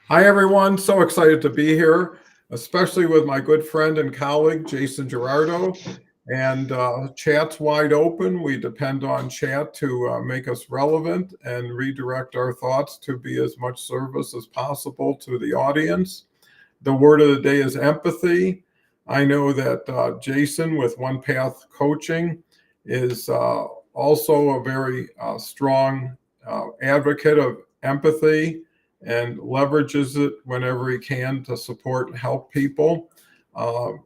Hi, everyone. So excited to be here, especially with my good friend and colleague, Jason Jurado. And chat's wide open. We depend on chat to make us relevant and redirect our thoughts to be as much service as possible to the audience. The word of the day is empathy. I know that Jason with One Path Coaching is also a very strong advocate of empathy and leverages it whenever he can to support and help people.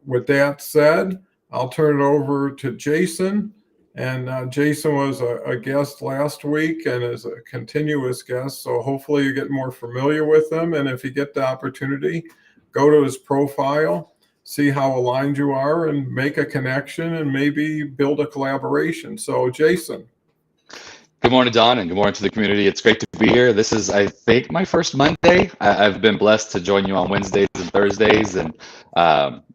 With that said, I'll turn it over to Jason. And Jason was a guest last week and is a continuous guest. So hopefully you get more familiar with him. And if you get the opportunity, go to his profile, see how aligned you are, and make a connection and maybe build a collaboration. So, Jason. Good morning, Don, and good morning to the community. It's great to be here. This is, I think, my first Monday. I've been blessed to join you on Wednesdays and Thursdays, and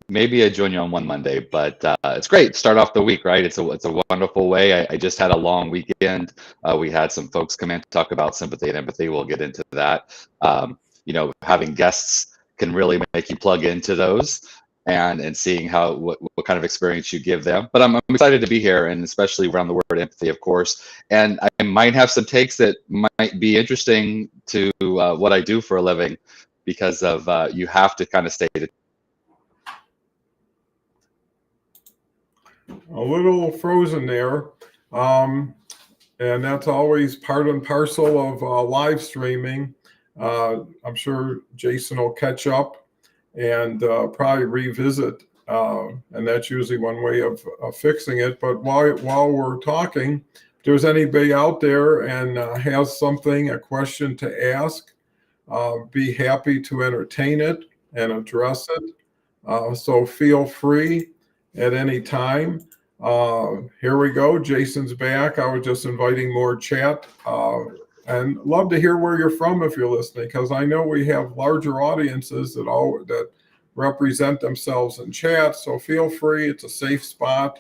maybe I join you on one Monday. But it's great. Start off the week, right? It's a wonderful way. I just had a long weekend. We had some folks come in to talk about sympathy and empathy. We'll get into that. Having guests can really make you plug into those and seeing what kind of experience you give them. But I'm excited to be here, and especially around the word empathy, of course. And I might have some takes that might be interesting to what I do for a living, because of you have to kind of stay to. A little frozen there. And that's always part and parcel of live streaming. I'm sure Jason will catch up and probably revisit. And that's usually one way of fixing it. But while we're talking, if there's anybody out there and has something, a question to ask, be happy to entertain it and address it. So feel free at any time. Here we go. Jason's back. I was just inviting more chat. And love to hear where you're from if you're listening, because I know we have larger audiences that represent themselves in chat. So feel free. It's a safe spot.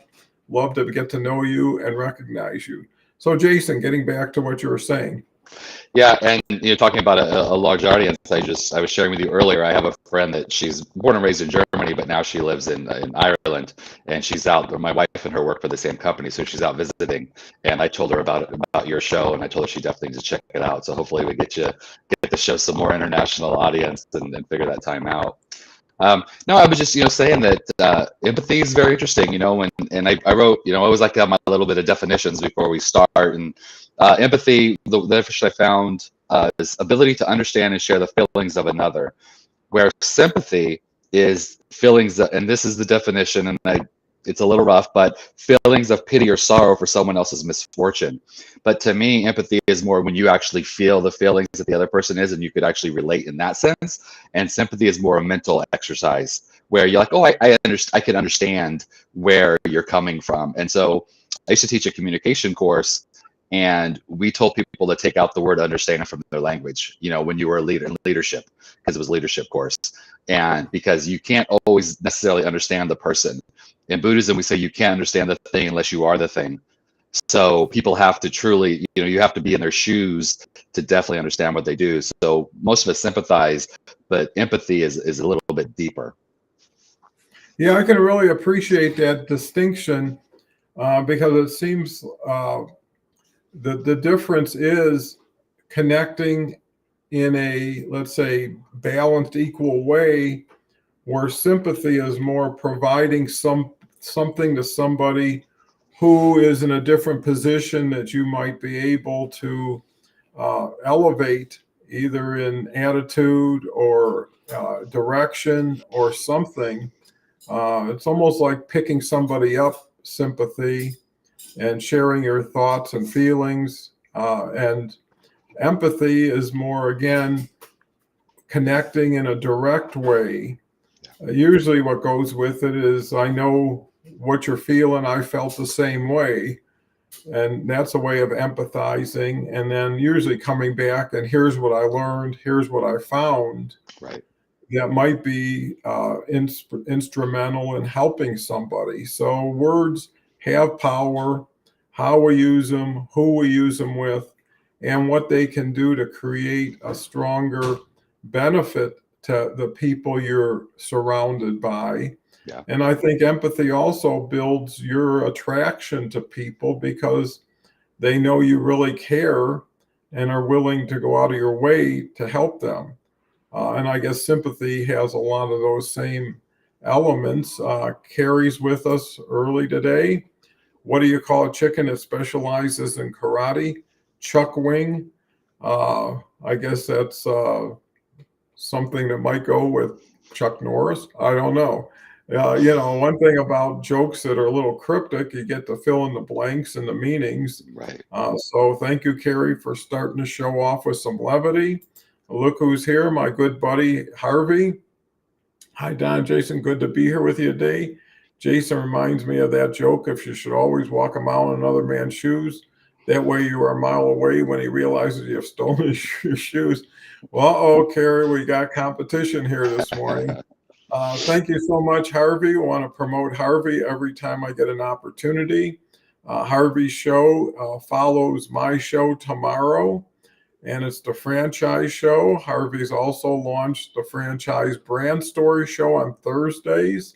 Love to get to know you and recognize you. So Jason, getting back to what you were saying. Yeah, and you're talking about a large audience. I was sharing with you earlier. I have a friend that she's born and raised in Germany, but now she lives in Ireland, and she's out. My wife and her work for the same company, so she's out visiting. And I told her about your show, and I told her she definitely needs to check it out. So hopefully we get to show some more international audience and figure that time out. No, I was just saying that empathy is very interesting. And I wrote, I always like to have my little bit of definitions before we start. And empathy, the definition I found is ability to understand and share the feelings of another, where sympathy is feelings, and this is the definition, and it's a little rough, but feelings of pity or sorrow for someone else's misfortune. But to me, empathy is more when you actually feel the feelings that the other person is, and you could actually relate in that sense. And sympathy is more a mental exercise where you're like, oh, I can understand where you're coming from. And so I used to teach a communication course, and we told people to take out the word understanding from their language, when you were a leader in leadership, because it was a leadership course. And because you can't always necessarily understand the person. In Buddhism, we say you can't understand the thing unless you are the thing. So people have to truly, you have to be in their shoes to definitely understand what they do. So most of us sympathize, but empathy is a little bit deeper. Yeah, I can really appreciate that distinction because it seems the difference is connecting in a, let's say, balanced, equal way, where sympathy is more providing something to somebody who is in a different position that you might be able to elevate, either in attitude or direction or something. It's almost like picking somebody up, sympathy, and sharing your thoughts and feelings. And empathy is more, again, connecting in a direct way. Usually, what goes with it is, I know what you're feeling. I felt the same way. And that's a way of empathizing. And then usually coming back and here's what I learned, here's what I found. Right. That might be instrumental in helping somebody. So words have power, how we use them, who we use them with, and what they can do to create a stronger benefit to the people you're surrounded by. Yeah. And I think empathy also builds your attraction to people because they know you really care and are willing to go out of your way to help them. And I guess sympathy has a lot of those same elements. Carrie's with us early today. What do you call a chicken that specializes in karate? Chuck wing. I guess that's something that might go with Chuck Norris. I don't know. One thing about jokes that are a little cryptic, you get to fill in the blanks and the meanings. Right. So thank you, Carrie, for starting to show off with some levity. Look who's here, my good buddy, Harvey. Hi, Don, Jason. Good to be here with you today. Jason reminds me of that joke, if you should always walk a mile in another man's shoes, that way you are a mile away when he realizes you have stolen your shoes. Well, uh-oh, Carrie, we got competition here this morning. Thank you so much, Harvey. I want to promote Harvey every time I get an opportunity. Harvey's show follows my show tomorrow, and it's the franchise show. Harvey's also launched the franchise brand story show on Thursdays.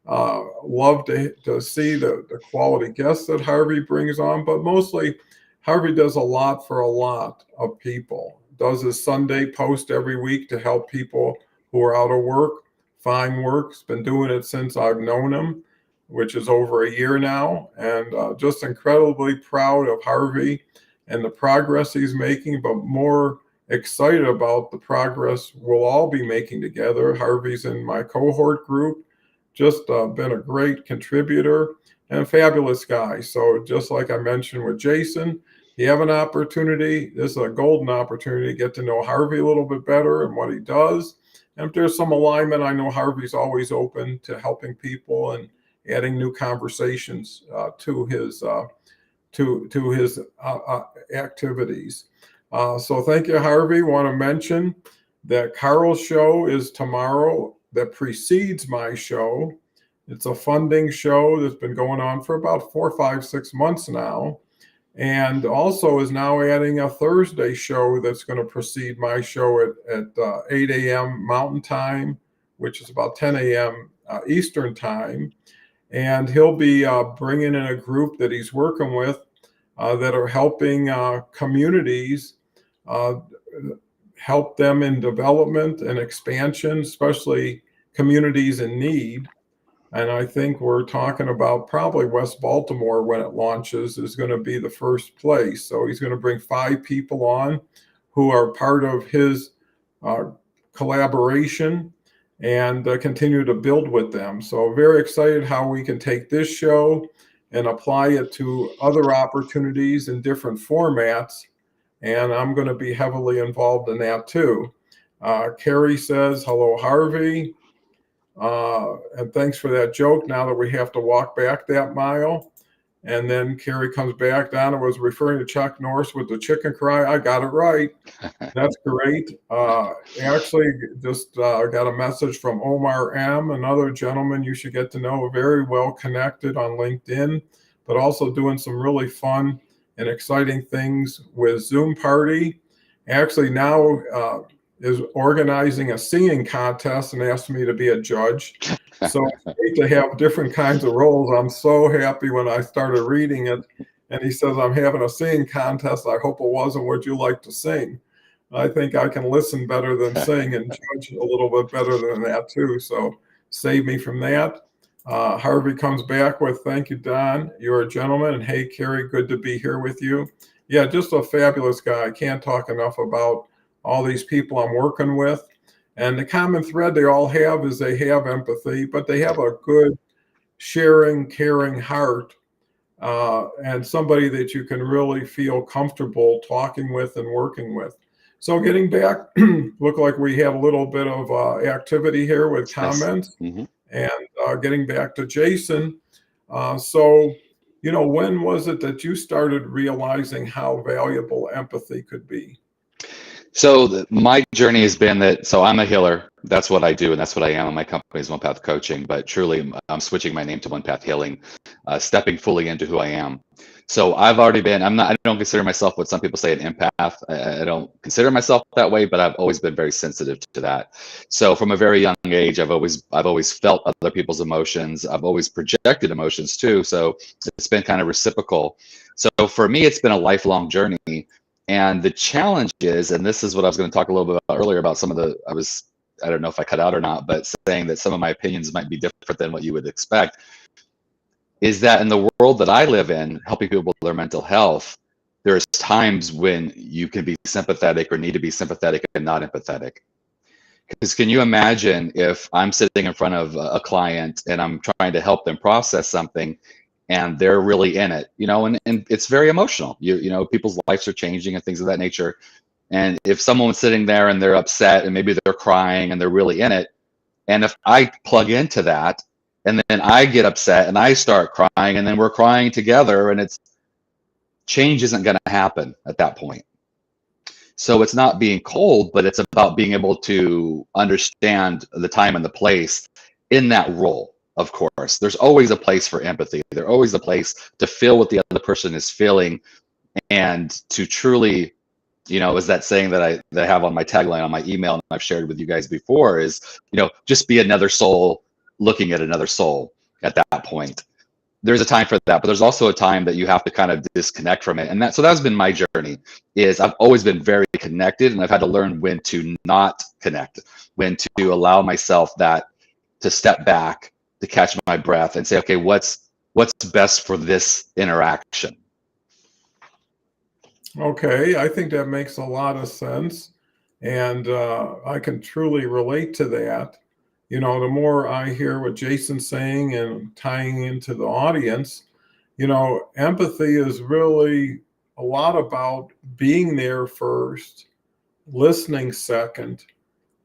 Love to see the quality guests that Harvey brings on, but mostly Harvey does a lot for a lot of people. Does his Sunday post every week to help people who are out of work find work. He's been doing it since I've known him, which is over a year now, and just incredibly proud of Harvey and the progress he's making, but more excited about the progress we'll all be making together. Harvey's in my cohort group, just been a great contributor and a fabulous guy. So just like I mentioned with Jason, you have an opportunity. This is a golden opportunity to get to know Harvey a little bit better and what he does. And if there's some alignment, I know Harvey's always open to helping people and adding new conversations to his activities. So thank you, Harvey. Want to mention that Carl's show is tomorrow that precedes my show. It's a funding show that's been going on for about 4, 5, 6 months now. And also is now adding a Thursday show that's going to precede my show at 8 a.m. Mountain Time, which is about 10 a.m. Eastern Time. And he'll be bringing in a group that he's working with that are helping communities, help them in development and expansion, especially communities in need. And I think we're talking about probably West Baltimore when it launches is going to be the first place. So he's going to bring 5 people on who are part of his collaboration and continue to build with them. So very excited how we can take this show and apply it to other opportunities in different formats. And I'm going to be heavily involved in that too. Carrie says, hello, Harvey. And thanks for that joke. Now that we have to walk back that mile. And then Carrie comes back. Donna was referring to Chuck Norris with the chicken cry. I got it right. That's great. Actually, just got a message from Omar M., another gentleman you should get to know, very well connected on LinkedIn, but also doing some really fun and exciting things with Zoom Party. Actually, now is organizing a singing contest and asked me to be a judge. So it's great to have different kinds of roles. I'm so happy when I started reading it. And he says, I'm having a singing contest. I hope it wasn't Would You Like to Sing? I think I can listen better than sing and judge a little bit better than that too. So save me from that. Harvey comes back with, thank you, Don. You're a gentleman. And hey, Carrie, good to be here with you. Yeah, just a fabulous guy. I can't talk enough about all these people I'm working with. And the common thread they all have is they have empathy, but they have a good sharing, caring heart, and somebody that you can really feel comfortable talking with and working with. So getting back, look like we have a little bit of activity here with comments. Mm-hmm. And getting back to Jason. So, when was it that you started realizing how valuable empathy could be? So my journey has been that, so I'm a healer. That's what I do, and that's what I am. And my company is One Path Coaching, but truly I'm switching my name to One Path Healing, stepping fully into who I am. So I've already been, I don't consider myself what some people say an empath. I don't consider myself that way, but I've always been very sensitive to that. So from a very young age, I've always felt other people's emotions. I've always projected emotions too. So it's been kind of reciprocal. So for me, it's been a lifelong journey. And the challenge is, and this is what I was going to talk a little bit about earlier about some of the, I don't know if I cut out or not, but saying that some of my opinions might be different than what you would expect, is that in the world that I live in, helping people with their mental health, there's times when you can be sympathetic or need to be sympathetic and not empathetic. Because can you imagine if I'm sitting in front of a client and I'm trying to help them process something and they're really in it, and it's very emotional. People's lives are changing and things of that nature. And if someone's sitting there and they're upset and maybe they're crying and they're really in it, and if I plug into that and then I get upset and I start crying and then we're crying together, and change isn't going to happen at that point. So it's not being cold, but it's about being able to understand the time and the place in that role. Of course, there's always a place for empathy. There's always a place to feel what the other person is feeling, and to truly, is that saying that I have on my tagline on my email and I've shared with you guys before, is, just be another soul looking at another soul at that point. There's a time for that, but there's also a time that you have to kind of disconnect from it. And so that's been my journey, is I've always been very connected, and I've had to learn when to not connect, when to allow myself to step back, to catch my breath and say, okay, what's best for this interaction? Okay, I think that makes a lot of sense. And I can truly relate to that. The more I hear what Jason's saying and tying into the audience, empathy is really a lot about being there first, listening second,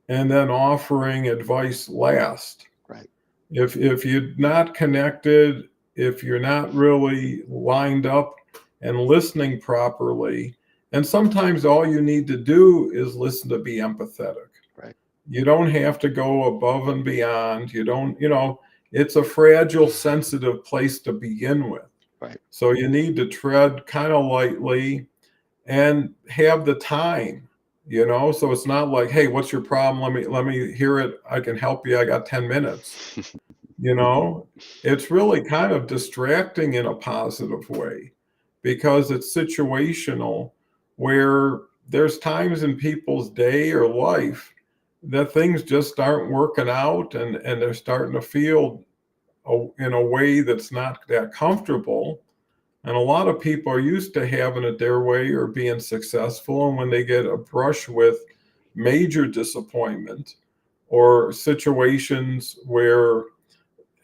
and then offering advice last. Right. If you're not connected, if you're not really lined up and listening properly, and sometimes all you need to do is listen to be empathetic. Right. You don't have to go above and beyond. You don't, it's a fragile, sensitive place to begin with. Right. So you need to tread kind of lightly and have the time, so it's not like, hey, what's your problem? Let me hear it. I can help you. I got 10 minutes. It's really kind of distracting in a positive way, because it's situational, where there's times in people's day or life that things just aren't working out, and they're starting to feel in a way that's not that comfortable. And a lot of people are used to having it their way or being successful. And when they get a brush with major disappointment or situations where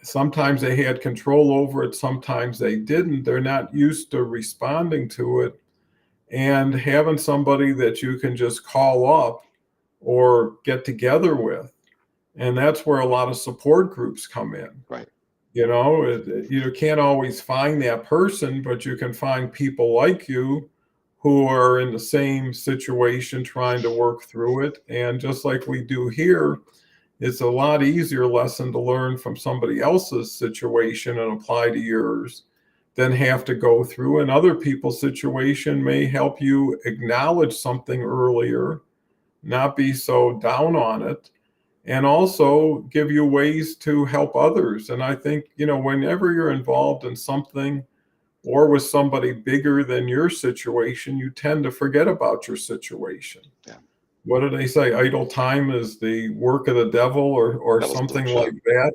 sometimes they had control over it, sometimes they didn't, they're not used to responding to it. And having somebody that you can just call up or get together with. And that's where a lot of support groups come in. Right. You can't always find that person, but you can find people like you who are in the same situation trying to work through it. And just like we do here, it's a lot easier lesson to learn from somebody else's situation and apply to yours than have to go through. And other people's situation may help you acknowledge something earlier, not be so down on it, and also give you ways to help others. And I think, whenever you're involved in something or with somebody bigger than your situation, you tend to forget about your situation. Yeah. What do they say? Idle time is the work of the devil, or something like that.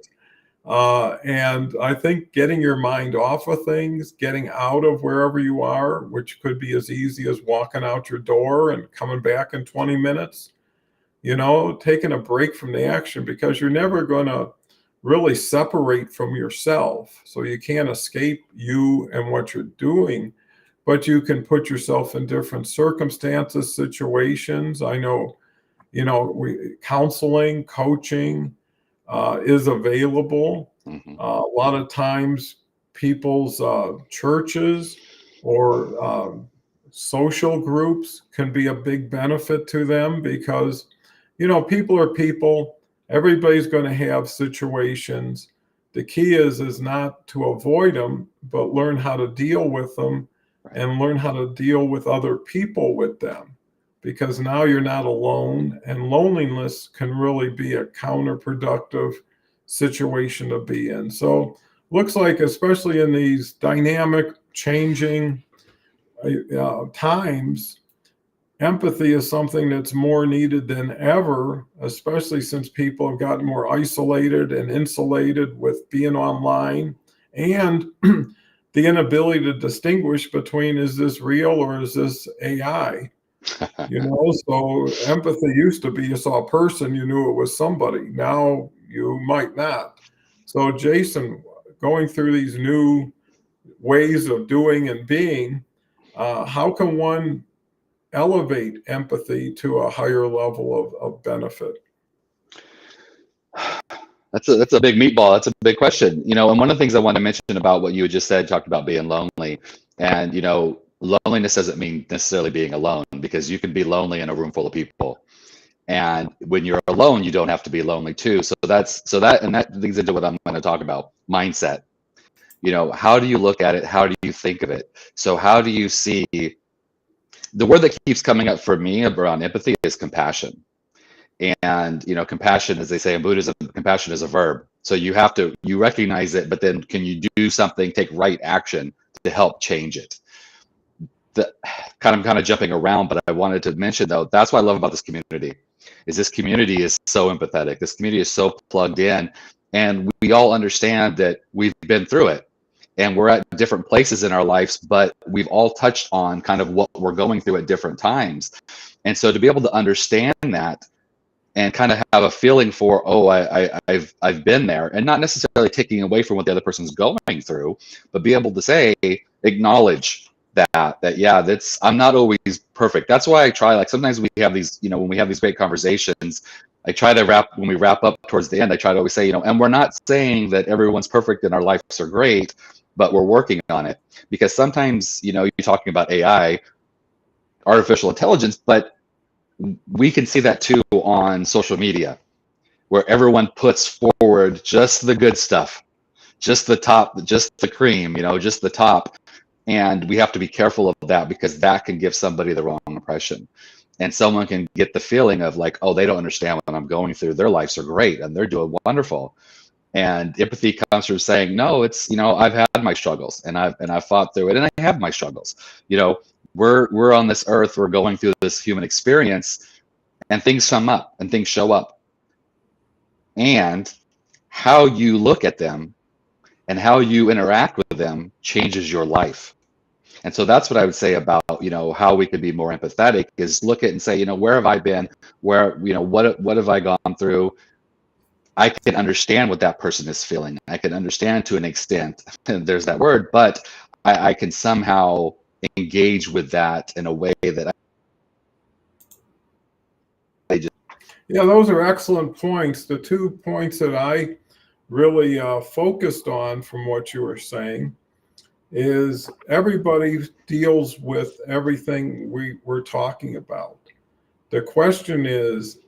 And I think getting your mind off of things, getting out of wherever you are, which could be as easy as walking out your door and coming back in 20 minutes, taking a break from the action, because you're never going to really separate from yourself. So you can't escape you and what you're doing, but you can put yourself in different circumstances, situations. I know, counseling, coaching is available. Mm-hmm. A lot of times people's churches or social groups can be a big benefit to them, because people are people. Everybody's going to have situations, The key is not to avoid them, but learn how to deal with them and learn how to deal with other people with them, because now you're not alone, and loneliness can really be a counterproductive situation to be in. So looks like, especially in these dynamic, changing times, empathy is something that's more needed than ever, especially since people have gotten more isolated and insulated with being online, and the inability to distinguish between, is this real or is this AI? So empathy used to be, you saw a person, you knew it was somebody. Now you might not. So Jason, going through these new ways of doing and being, how can one elevate empathy to a higher level of benefit? That's a big meatball. That's a big question. And one of the things I want to mention about what you had just said, talked about being lonely, and loneliness doesn't mean necessarily being alone, because you can be lonely in a room full of people. And when you're alone, you don't have to be lonely too. So that leads into what I'm going to talk about: mindset. How do you look at it? How do you think of it? So how do you see, the word that keeps coming up for me around empathy is compassion. And compassion, as they say in Buddhism, compassion is a verb. So you recognize it, but then can you do something, take right action to help change it? I'm kind of jumping around, but I wanted to mention, though, that's what I love about this community. This community is so empathetic. This community is so plugged in, and we all understand that we've been through it, and we're at different places in our lives, but we've all touched on kind of what we're going through at different times. And so to be able to understand that and kind of have a feeling for, I've been there, and not necessarily taking away from what the other person's going through, but be able to say, acknowledge that I'm not always perfect. That's why I try, like, sometimes we have these, when we have these great conversations, I try to when we wrap up towards the end, I try to always say, and we're not saying that everyone's perfect and our lives are great, but we're working on it. Because sometimes, you're talking about AI, artificial intelligence, but we can see that too on social media, where everyone puts forward just the good stuff, just the top, just the cream, just the top. And we have to be careful of that, because that can give somebody the wrong impression. And someone can get the feeling of like, oh, they don't understand what I'm going through. Their lives are great and they're doing wonderful. And empathy comes from saying, no, it's, I've had my struggles, and I've fought through it, and I have my struggles. We're on this earth, we're going through this human experience, and things come up and things show up. And how you look at them and how you interact with them changes your life. And so that's what I would say about, how we could be more empathetic, is look at and say, where have I been? Where, what have I gone through? I can understand what that person is feeling. I can understand to an extent, and there's that word, but I can somehow engage with that in a way that Yeah, those are excellent points. The 2 points that I really focused on from what you were saying is, everybody deals with everything we're talking about. The question is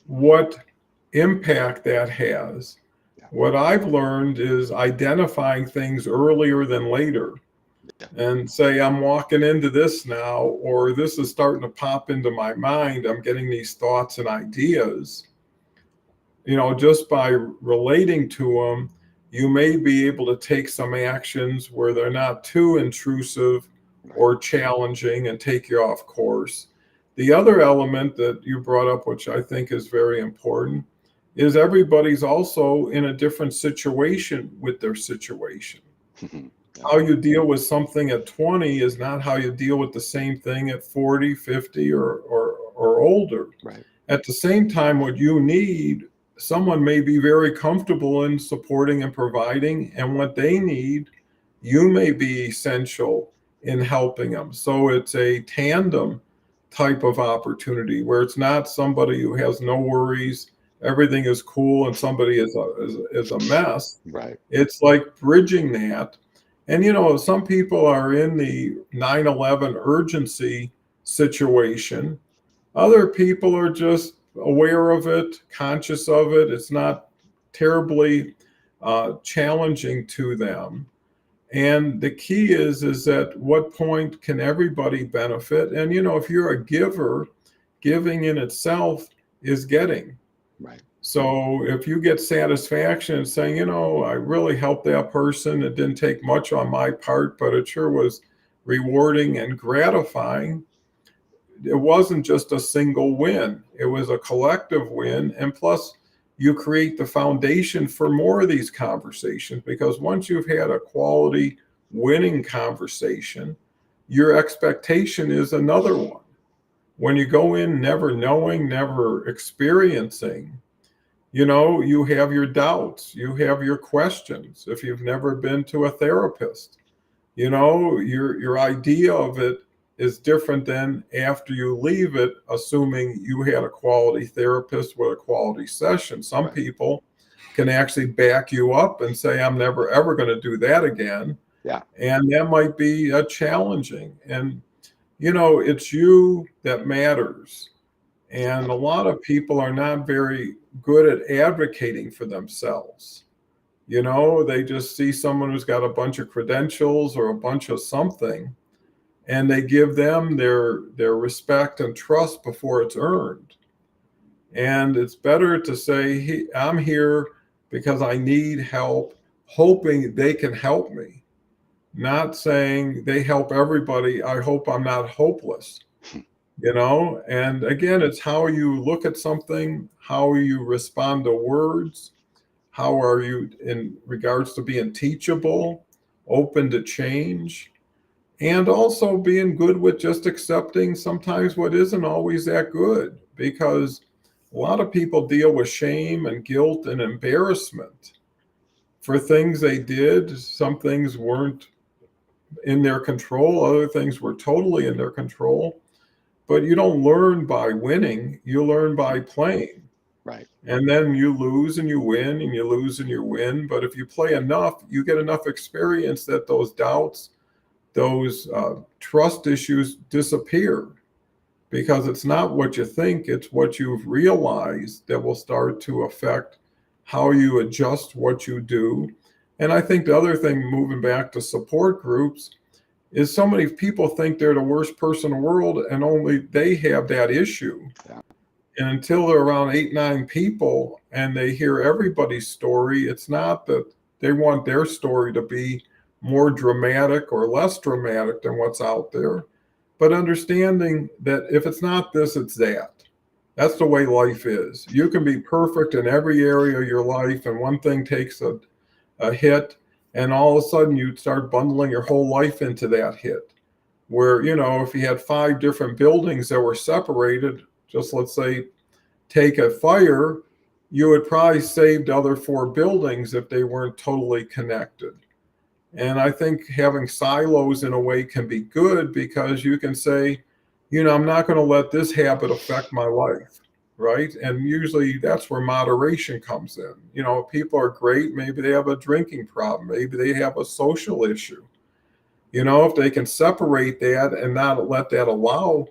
what impact that has. What I've learned is identifying things earlier than later, and say, I'm walking into this now, or this is starting to pop into my mind. I'm getting these thoughts and ideas. Just by relating to them, you may be able to take some actions where they're not too intrusive or challenging and take you off course. The other element that you brought up, which I think is very important, is everybody's also in a different situation with their situation. How you deal with something at 20 is not how you deal with the same thing at 40, 50, or older. Right. At the same time, what you need, someone may be very comfortable in supporting and providing, and what they need, you may be essential in helping them. So it's a tandem type of opportunity, where it's not somebody who has no worries, everything is cool, and somebody is a mess. Right. It's like bridging that. And some people are in the 9/11 urgency situation. Other people are just aware of it, conscious of it. It's not terribly challenging to them. And the key is at what point can everybody benefit? And, if you're a giver, giving in itself is getting. Right. So if you get satisfaction in saying, I really helped that person, it didn't take much on my part, but it sure was rewarding and gratifying. It wasn't just a single win, it was a collective win. And plus, you create the foundation for more of these conversations, because once you've had a quality winning conversation, your expectation is another one. When you go in never knowing, never experiencing, you have your doubts, you have your questions. If you've never been to a therapist, your idea of it is different than after you leave it, assuming you had a quality therapist with a quality session. Some Right. people can actually back you up and say, I'm never ever going to do that again. Yeah. And that might be challenging. And it's you that matters. And a lot of people are not very good at advocating for themselves. They just see someone who's got a bunch of credentials or a bunch of something, and they give them their respect and trust before it's earned. And it's better to say, hey, I'm here because I need help, hoping they can help me, not saying they help everybody. I hope I'm not hopeless. And again, it's how you look at something, how you respond to words, how are you in regards to being teachable, open to change, and also being good with just accepting sometimes what isn't always that good, because a lot of people deal with shame and guilt and embarrassment for things they did. Some things weren't in their control, other things were totally in their control. But you don't learn by winning, you learn by playing. Right. And then you lose and you win, and you lose and you win. But if you play enough, you get enough experience that those doubts, those trust issues disappear, because it's not what you think, it's what you've realized that will start to affect how you adjust what you do. And I think the other thing, moving back to support groups, is so many people think they're the worst person in the world and only they have that issue. Yeah. And until they're around 8, 9 people and they hear everybody's story, it's not that they want their story to be more dramatic or less dramatic than what's out there, but understanding that if it's not this, it's that. That's the way life is. You can be perfect in every area of your life, and one thing takes a hit, and all of a sudden you start bundling your whole life into that hit. Where, if you had 5 different buildings that were separated, just let's say take a fire, you would probably save the other 4 buildings if they weren't totally connected. And I think having silos in a way can be good, because you can say, I'm not going to let this habit affect my life. Right. And usually that's where moderation comes in. People are great. Maybe they have a drinking problem. Maybe they have a social issue. If they can separate that and not let that allow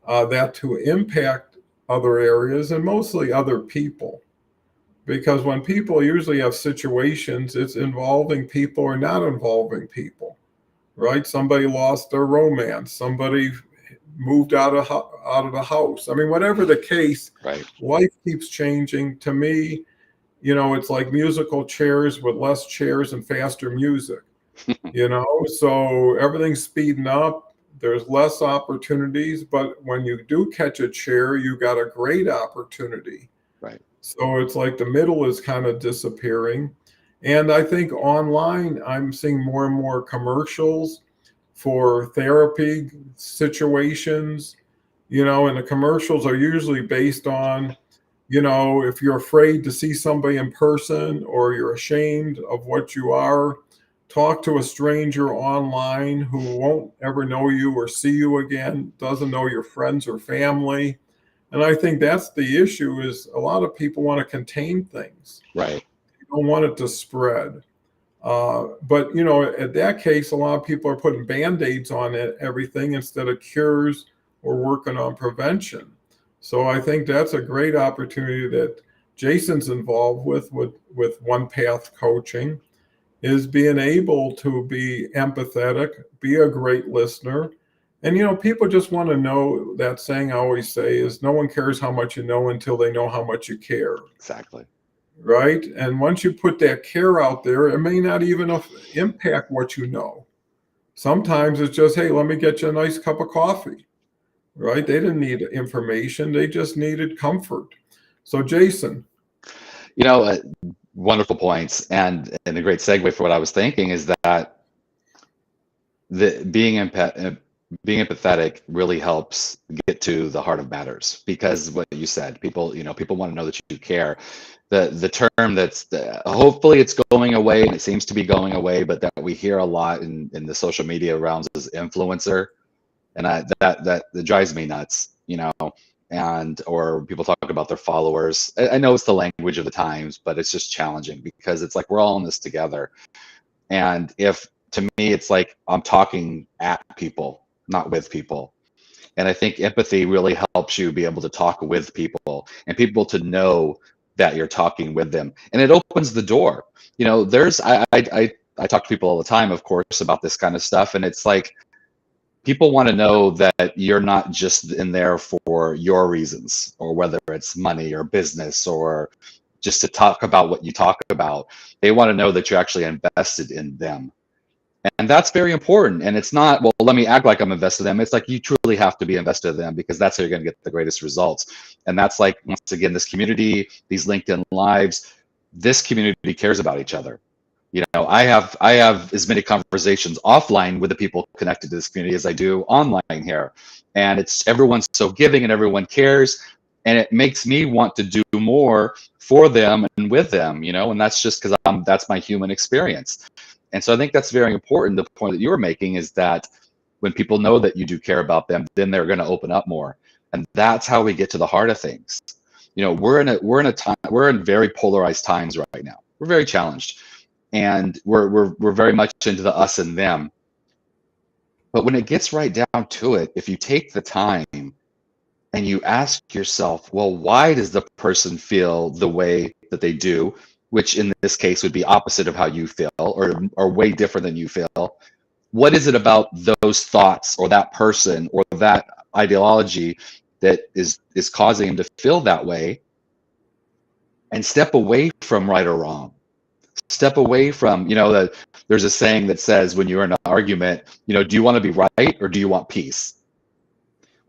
that to impact other areas, and mostly other people. Because when people usually have situations, it's involving people or not involving people. Right. Somebody lost their romance. Somebody moved out of the house. I mean, whatever the case, Right. life keeps changing. To me, it's like musical chairs with less chairs and faster music. So everything's speeding up. There's less opportunities, but when you do catch a chair, you got a great opportunity. Right. So it's like the middle is kind of disappearing. And I think online, I'm seeing more and more commercials for therapy situations, and the commercials are usually based on, if you're afraid to see somebody in person or you're ashamed of what you are, talk to a stranger online who won't ever know you or see you again, doesn't know your friends or family. And I think that's the issue, is a lot of people want to contain things. Right. They don't want it to spread. But at that case, a lot of people are putting Band-Aids on everything instead of cures or working on prevention. So I think that's a great opportunity that Jason's involved with One Path Coaching, is being able to be empathetic, be a great listener. And, people just want to know, that saying I always say is, no one cares how much you know until they know how much you care. Exactly. Right. And once you put that care out there, it may not even impact what you know. Sometimes it's just, hey, let me get you a nice cup of coffee. Right. They didn't need information. They just needed comfort. So, Jason. Wonderful points, and a great segue for what I was thinking is that being empathetic really helps get to the heart of matters, because what you said, people want to know that you care. The term that's hopefully it's going away, and it seems to be going away, but that we hear a lot in the social media realms is influencer, and that drives me nuts, and or people talk about their followers. I know it's the language of the times, but it's just challenging because it's like we're all in this together. And if to me, it's like I'm talking at people, not with people. And I think empathy really helps you be able to talk with people and people to know that you're talking with them. And it opens the door. I talk to people all the time, of course, about this kind of stuff. And it's like, people want to know that you're not just in there for your reasons, or whether it's money or business or just to talk about what you talk about. They want to know that you're actually invested in them. And that's very important. And it's not, well, let me act like I'm invested in them. It's like you truly have to be invested in them, because that's how you're going to get the greatest results. And that's like, once again, this community, these LinkedIn lives, this community cares about each other. I have as many conversations offline with the people connected to this community as I do online here. And it's everyone's so giving and everyone cares. And it makes me want to do more for them and with them, and that's just because that's my human experience. And so I think that's very important. The point that you were making is that when people know that you do care about them, then they're going to open up more. And that's how we get to the heart of things. We're in very polarized times right now. We're very challenged. And we're very much into the us and them. But when it gets right down to it, if you take the time and you ask yourself, well, why does the person feel the way that they do, which in this case would be opposite of how you feel, or way different than you feel? What is it about those thoughts or that person or that ideology that is causing them to feel that way? And step away from right or wrong. Step away from, there's a saying that says, when you're in an argument, do you want to be right or do you want peace?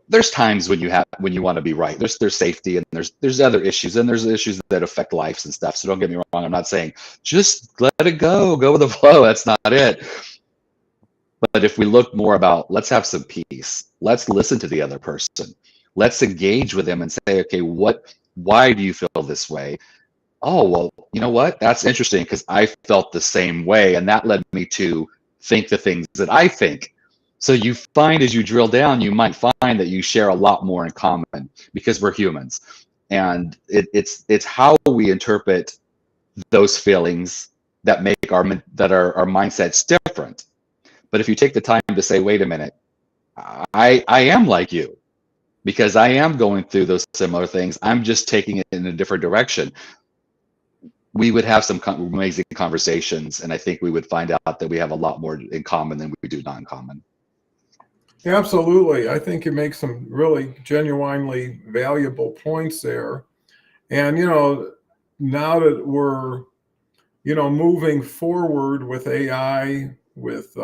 There's times when you want to be right. There's safety, and there's other issues, and there's issues that affect lives and stuff. So don't get me wrong. I'm not saying just let it go with the flow. That's not it. But if we look more about, let's have some peace. Let's listen to the other person. Let's engage with them and say, okay, why do you feel this way? Oh, well, you know what? That's interesting, because I felt the same way, and that led me to think the things that I think. So you find, as you drill down, you might find that you share a lot more in common, because we're humans. And it's how we interpret those feelings that make our mindsets different. But if you take the time to say, wait a minute, I am like you, because I am going through those similar things. I'm just taking it in a different direction. We would have some amazing conversations, and I think we would find out that we have a lot more in common than we do not in common. Yeah, absolutely. I think you make some really genuinely valuable points there. And, now that we're, moving forward with AI, with,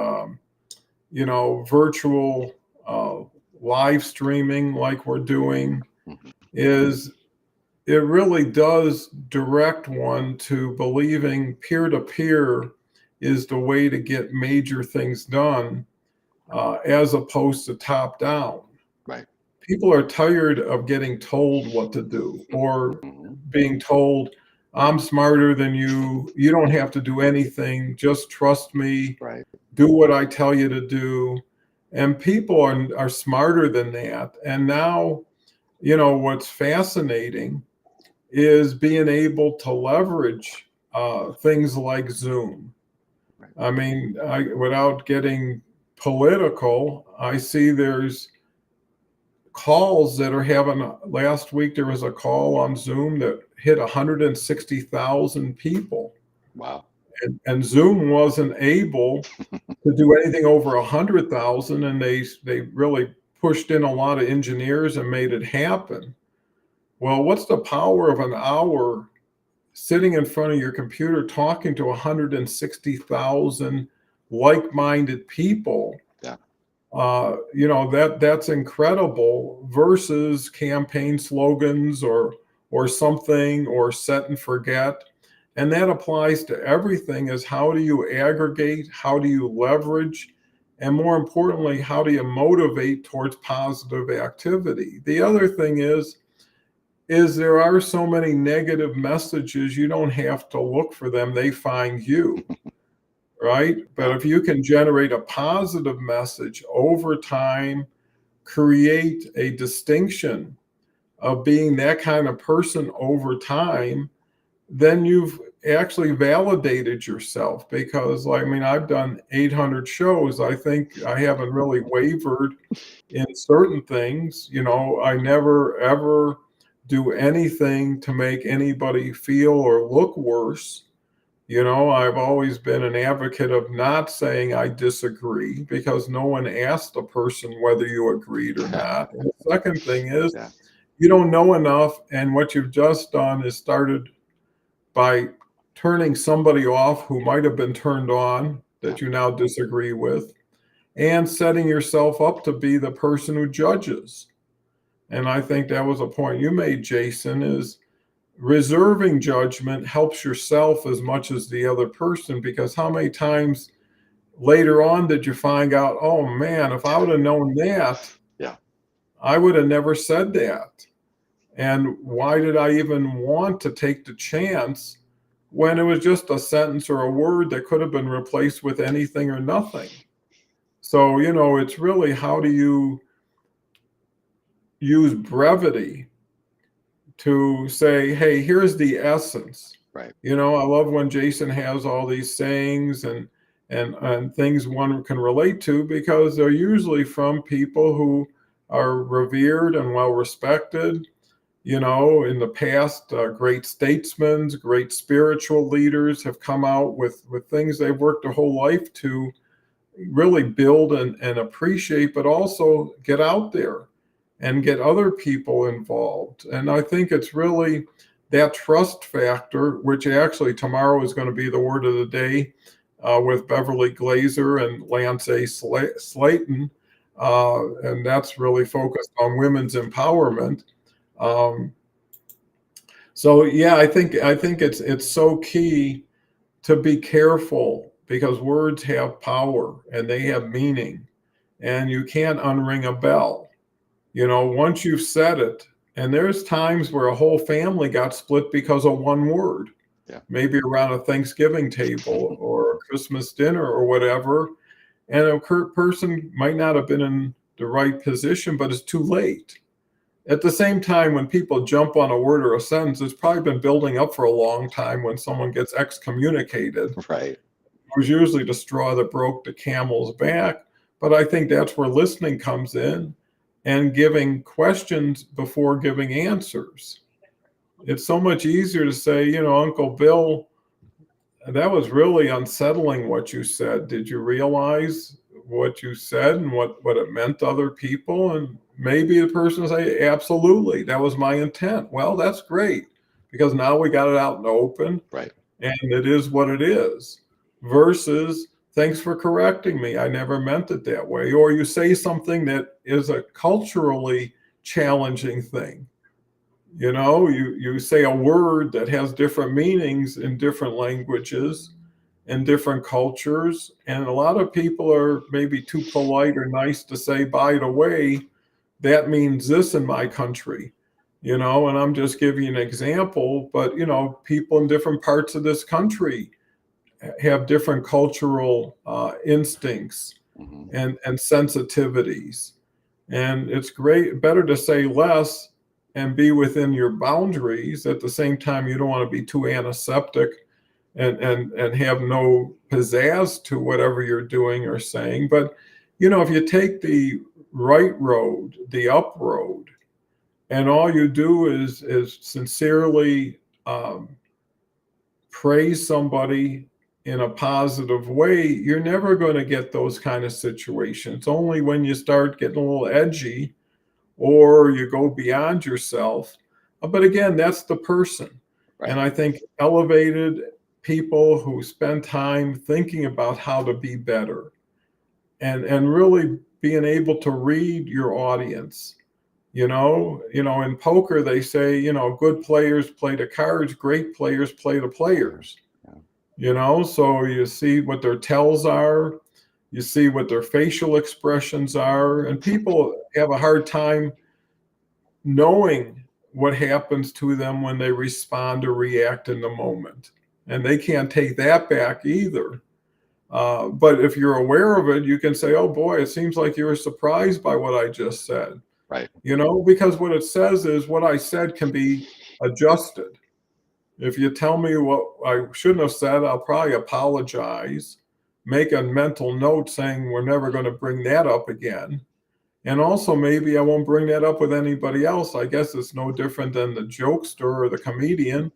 virtual live streaming like we're doing, is it really does direct one to believing peer-to-peer is the way to get major things done, as opposed to top-down. Right. People are tired of getting told what to do, or being told, I'm smarter than you. You don't have to do anything. Just trust me. Right. Do what I tell you to do. And people are smarter than that. And now, what's fascinating is being able to leverage things like Zoom. I mean, without getting political, I see there's calls that are having, last week there was a call on Zoom that hit 160,000 people. Wow. And Zoom wasn't able to do anything over 100,000, and they really pushed in a lot of engineers and made it happen. Well, what's the power of an hour sitting in front of your computer talking to 160,000 like-minded people? Yeah. That's incredible versus campaign slogans or something, or set and forget. And that applies to everything, is how do you aggregate, how do you leverage, and more importantly, how do you motivate towards positive activity? The other thing is there are so many negative messages, you don't have to look for them, they find you, right? But if you can generate a positive message over time, create a distinction of being that kind of person over time, then you've actually validated yourself. Because, like, I mean, I've done 800 shows. I think I haven't really wavered in certain things. I never ever do anything to make anybody feel or look worse. I've always been an advocate of not saying I disagree, because no one asked the person whether you agreed or not. And the second thing is, Yeah. you don't know enough, and what you've just done is started by turning somebody off who might have been turned on, that you now disagree with, and setting yourself up to be the person who judges. And I think that was a point you made, Jason, is reserving judgment helps yourself as much as the other person. Because how many times later on did you find out, oh man, if I would have known that, Yeah. I would have never said that. And why did I even want to take the chance when it was just a sentence or a word that could have been replaced with anything or nothing? So, it's really, how do you use brevity to say, hey, here's the essence. Right. I love when Jason has all these sayings and things one can relate to, because they're usually from people who are revered and well respected. In the past, great statesmen, great spiritual leaders have come out with things they've worked their whole life to really build and appreciate, but also get out there and get other people involved. And I think it's really that trust factor, which actually tomorrow is going to be the word of the day with Beverly Glazer and Lance A. Slayton. And that's really focused on women's empowerment. So yeah, I think it's so key to be careful, because words have power and they have meaning, and you can't unring a bell. Once you've said it, and there's times where a whole family got split because of one word, maybe around a Thanksgiving table or a Christmas dinner or whatever, and a person might not have been in the right position, but it's too late. At the same time, when people jump on a word or a sentence, it's probably been building up for a long time. When someone gets excommunicated, Right. it was usually the straw that broke the camel's back. But I think that's where listening comes in, and giving questions before giving answers. It's so much easier to say, Uncle Bill, that was really unsettling what you said. Did you realize what you said and what it meant to other people? And maybe the person will say, absolutely, that was my intent. Well, that's great, because now we got it out in the open. Right. And it is what it is. Versus, thanks for correcting me, I never meant it that way. Or you say something that is a culturally challenging thing. You say a word that has different meanings in different languages and different cultures. And a lot of people are maybe too polite or nice to say, by the way, that means this in my country. And I'm just giving you an example, but people in different parts of this country have different cultural instincts and sensitivities. And it's better to say less and be within your boundaries. At the same time, you don't want to be too antiseptic and have no pizzazz to whatever you're doing or saying. But, if you take the right road, the up road, and all you do is sincerely praise somebody in a positive way, you're never going to get those kind of situations. Only when you start getting a little edgy or you go beyond yourself. But again, that's the person. Right. And I think elevated people who spend time thinking about how to be better and really being able to read your audience. In poker they say, good players play the cards, great players play the players. So you see what their tells are, you see what their facial expressions are, and people have a hard time knowing what happens to them when they respond or react in the moment. And they can't take that back either. But if you're aware of it, you can say, oh boy, it seems like you were surprised by what I just said. Right. Because what it says is what I said can be adjusted. If you tell me what I shouldn't have said, I'll probably apologize, make a mental note saying we're never going to bring that up again. And also maybe I won't bring that up with anybody else. I guess it's no different than the jokester or the comedian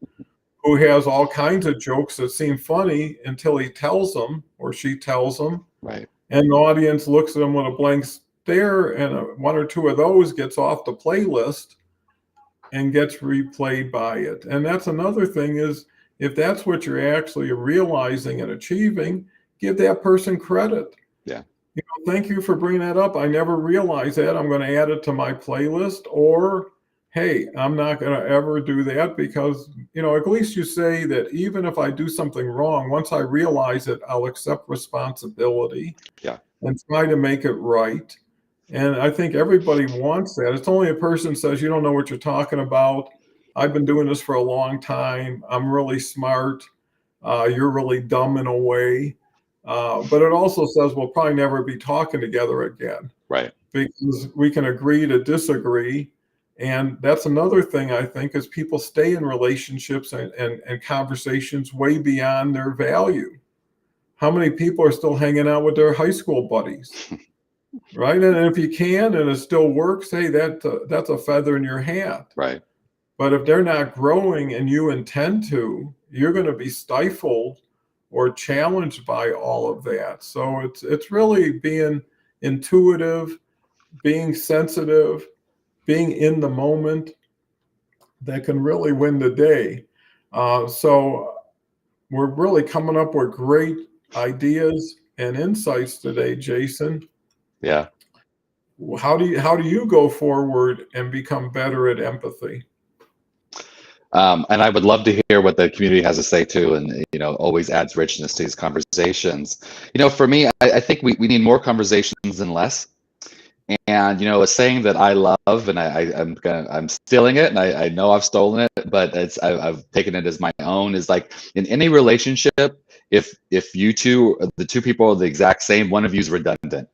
who has all kinds of jokes that seem funny until he tells them or she tells them. Right. And the audience looks at them with a blank stare, and one or two of those gets off the playlist and gets replayed by it. And that's another thing is, if that's what you're actually realizing and achieving, give that person credit. Yeah. Thank you for bringing that up. I never realized that. I'm going to add it to my playlist. Or, hey, I'm not going to ever do that because, at least you say that even if I do something wrong, once I realize it, I'll accept responsibility and try to make it right. And I think everybody wants that. It's only a person says, you don't know what you're talking about. I've been doing this for a long time. I'm really smart. You're really dumb in a way. But it also says we'll probably never be talking together again. Right. Because we can agree to disagree. And that's another thing I think is people stay in relationships and conversations way beyond their value. How many people are still hanging out with their high school buddies? Right. And if you can and it still works, hey, that's a feather in your hat. Right. But if they're not growing and you intend to, you're going to be stifled or challenged by all of that. So it's really being intuitive, being sensitive, being in the moment that can really win the day. So we're really coming up with great ideas and insights today, Jason. Yeah. How do you go forward and become better at empathy? And I would love to hear what the community has to say too, and always adds richness to these conversations. For me, I think we need more conversations and less. And a saying that I love, and I'm stealing it, and I know I've stolen it, but I've taken it as my own. Is like in any relationship, if the two people are the exact same, one of you is redundant.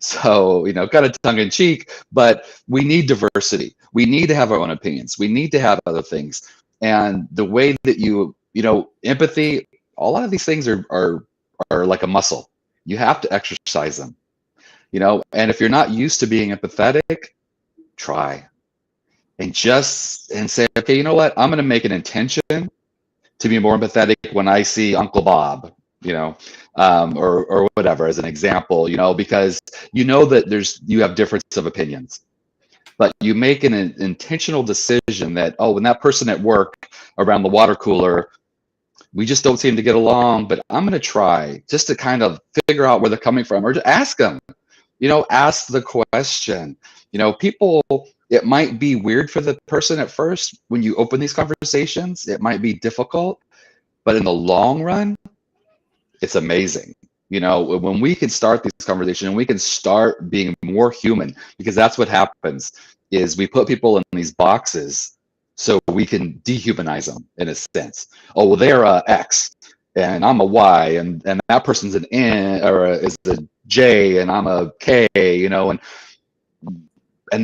So, kind of tongue in cheek, but we need diversity. We need to have our own opinions. We need to have other things. And the way that empathy, a lot of these things are like a muscle. You have to exercise them, and if you're not used to being empathetic, try and say, okay, you know what? I'm going to make an intention to be more empathetic when I see Uncle Bob, or whatever, as an example, because that you have difference of opinions, but you make an intentional decision that, when that person at work around the water cooler, we just don't seem to get along, but I'm going to try just to kind of figure out where they're coming from, or to ask them, ask the question. People, it might be weird for the person at first when you open these conversations, it might be difficult, but in the long run, it's amazing. When we can start these conversations and we can start being more human, because that's what happens is we put people in these boxes so we can dehumanize them in a sense. Oh, well, they're a X and I'm a Y, and that person's an N or is a J and I'm a K, and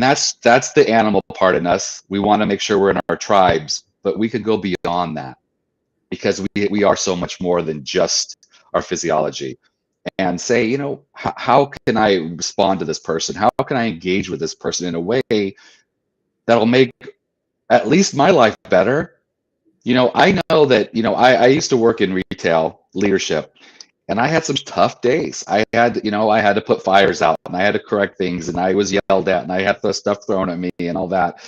that's the animal part in us. We want to make sure we're in our tribes, but we can go beyond that because we are so much more than just our physiology. and say, how can I respond to this person? How can I engage with this person in a way that'll make at least my life better? I know that, I used to work in retail leadership, and I had some tough days. I had to put fires out, and I had to correct things, and I was yelled at, and I had the stuff thrown at me and all that.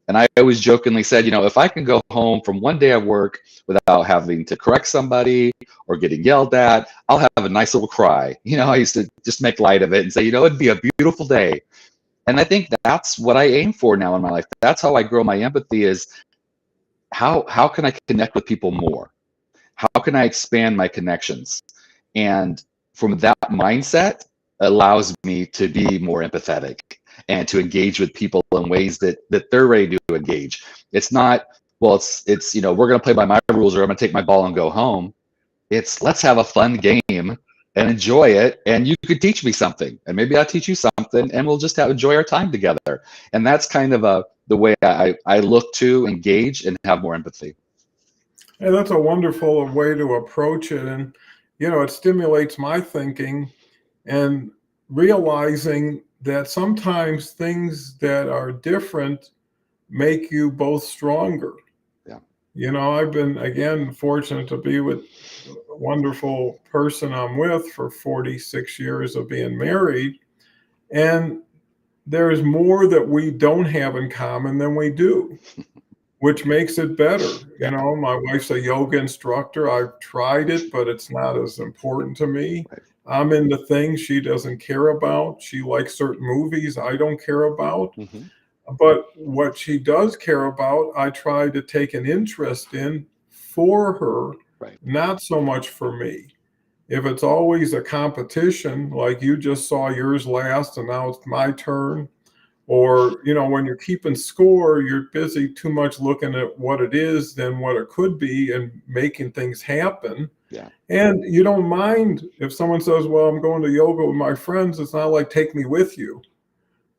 And I always jokingly said, if I can go home from one day of work without having to correct somebody or getting yelled at, I'll have a nice little cry. I used to just make light of it and say, it'd be a beautiful day. And I think that's what I aim for now in my life. That's how I grow my empathy, is how can I connect with people more? How can I expand my connections? And from that mindset allows me to be more empathetic and to engage with people in ways that they're ready to engage. It's not, well, it's we're going to play by my rules, or I'm going to take my ball and go home. It's, let's have a fun game and enjoy it. And you could teach me something, and maybe I'll teach you something, and we'll just enjoy our time together. And that's kind of the way I look to engage and have more empathy. And that's a wonderful way to approach it. And, it stimulates my thinking and realizing that sometimes things that are different make you both stronger. Yeah. I've been, again, fortunate to be with a wonderful person I'm with for 46 years of being married. And there's more that we don't have in common than we do, which makes it better. My wife's a yoga instructor. I've tried it, but it's not as important to me. Right. I'm into things she doesn't care about. She likes certain movies I don't care about. Mm-hmm. But what she does care about, I try to take an interest in for her, Right. not so much for me. If it's always a competition, like you just saw yours last and now it's my turn, or, when you're keeping score, you're busy too much looking at what it is than what it could be and making things happen. Yeah. And you don't mind if someone says, well, I'm going to yoga with my friends. It's not like, take me with you.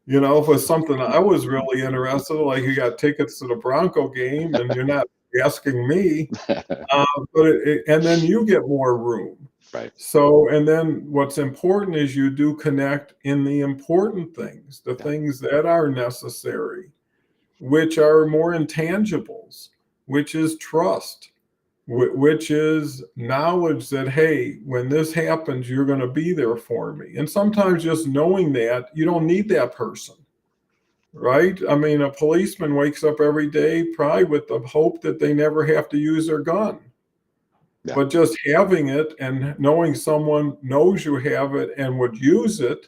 If it's something I was really interested in, like you got tickets to the Bronco game and you're not asking me, and then you get more room. Right. So, and then what's important is you do connect in the important things, the things that are necessary, which are more intangibles, which is trust, which is knowledge that, hey, when this happens, you're going to be there for me. And sometimes just knowing that, you don't need that person, right? I mean, a policeman wakes up every day probably with the hope that they never have to use their gun. Yeah. But just having it and knowing someone knows you have it and would use it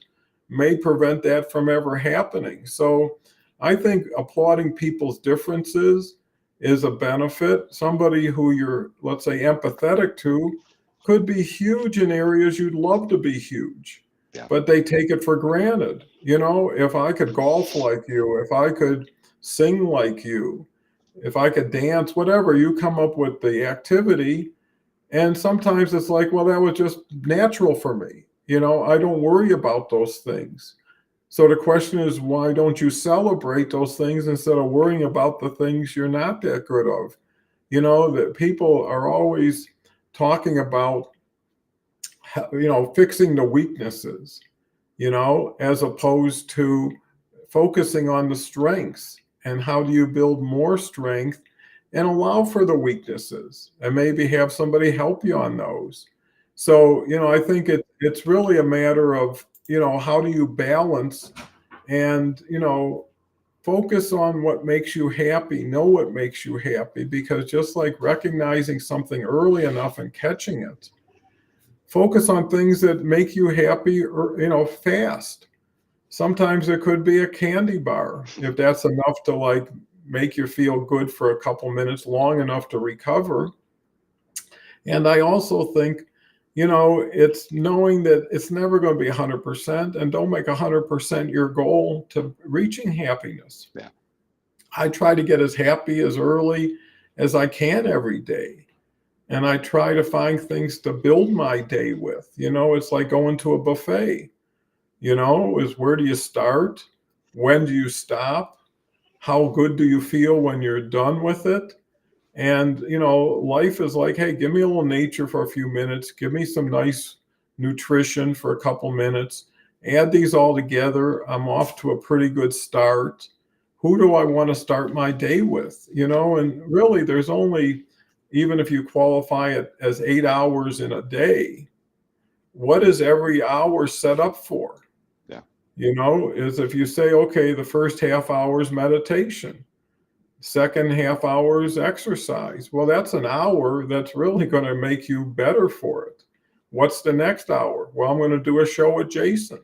may prevent that from ever happening. So I think applauding people's differences is a benefit. Somebody who you're, let's say, empathetic to could be huge in areas you'd love to be huge, but they take it for granted. If I could golf like you, if I could sing like you, if I could dance, whatever, you come up with the activity. And sometimes it's like, well, that was just natural for me. I don't worry about those things. So the question is, why don't you celebrate those things instead of worrying about the things you're not that good of? That people are always talking about, fixing the weaknesses, as opposed to focusing on the strengths and how do you build more strength and allow for the weaknesses and maybe have somebody help you on those. So, I think it's really a matter of, how do you balance and, focus on what makes you happy, know what makes you happy, because just like recognizing something early enough and catching it, focus on things that make you happy or, fast. Sometimes it could be a candy bar, if that's enough to make you feel good for a couple minutes, long enough to recover. And I also think, it's knowing that it's never going to be 100%, and don't make 100% your goal to reaching happiness. Yeah. I try to get as happy as early as I can every day. And I try to find things to build my day with. It's like going to a buffet, is where do you start? When do you stop? How good do you feel when you're done with it? And, life is like, hey, give me a little nature for a few minutes. Give me some nice nutrition for a couple minutes. Add these all together. I'm off to a pretty good start. Who do I want to start my day with? And really, there's only, even if you qualify it as 8 hours in a day, what is every hour set up for? Yeah. Is if you say, okay, the first half hour is meditation, second half hour is exercise. Well, that's an hour that's really going to make you better for it. What's the next hour? Well, I'm going to do a show with Jason,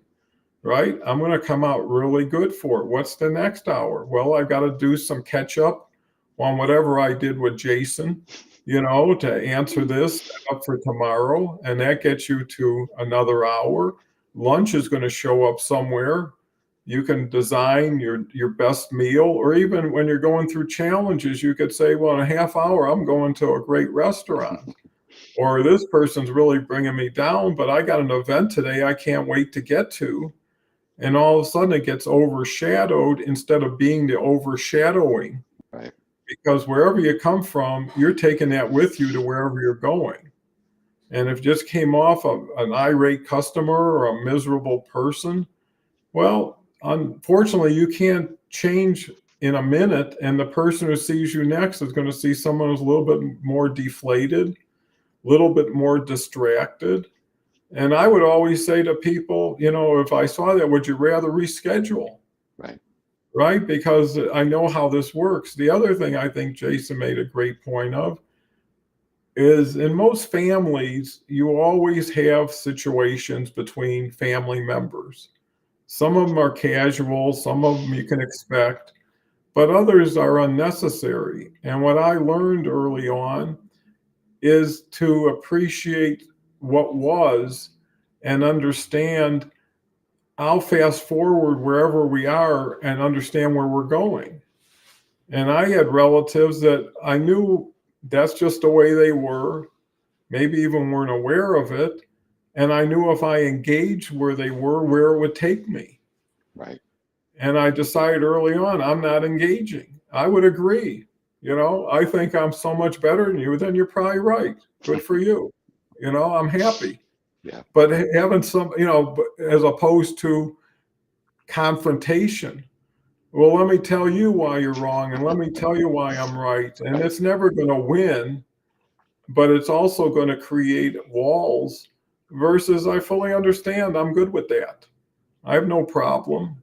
right? I'm going to come out really good for it. What's the next hour? Well, I've got to do some catch up on whatever I did with Jason, to answer this, set up for tomorrow. And that gets you to another hour. Lunch is going to show up somewhere. You can design your best meal, or even when you're going through challenges, you could say, well, in a half hour, I'm going to a great restaurant. Or this person's really bringing me down, but I got an event today I can't wait to get to. And all of a sudden it gets overshadowed instead of being the overshadowing. Right. Because wherever you come from, you're taking that with you to wherever you're going. And if it just came off of an irate customer or a miserable person, well, unfortunately, you can't change in a minute. And the person who sees you next is going to see someone who's a little bit more deflated, a little bit more distracted. And I would always say to people, if I saw that, would you rather reschedule? Right. Right? Because I know how this works. The other thing I think Jason made a great point of is in most families, you always have situations between family members. Some of them are casual, some of them you can expect, but others are unnecessary. And what I learned early on is to appreciate what was and understand. I'll fast forward wherever we are and understand where we're going. And I had relatives that I knew that's just the way they were, maybe even weren't aware of it. And I knew if I engaged where they were, where it would take me. Right. And I decided early on, I'm not engaging. I would agree. I think I'm so much better than you, then you're probably right. Good for you. I'm happy. Yeah. But having some, as opposed to confrontation. Well, let me tell you why you're wrong, and let me tell you why I'm right. And it's never going to win, but it's also going to create walls versus I fully understand. I'm good with that. I have no problem.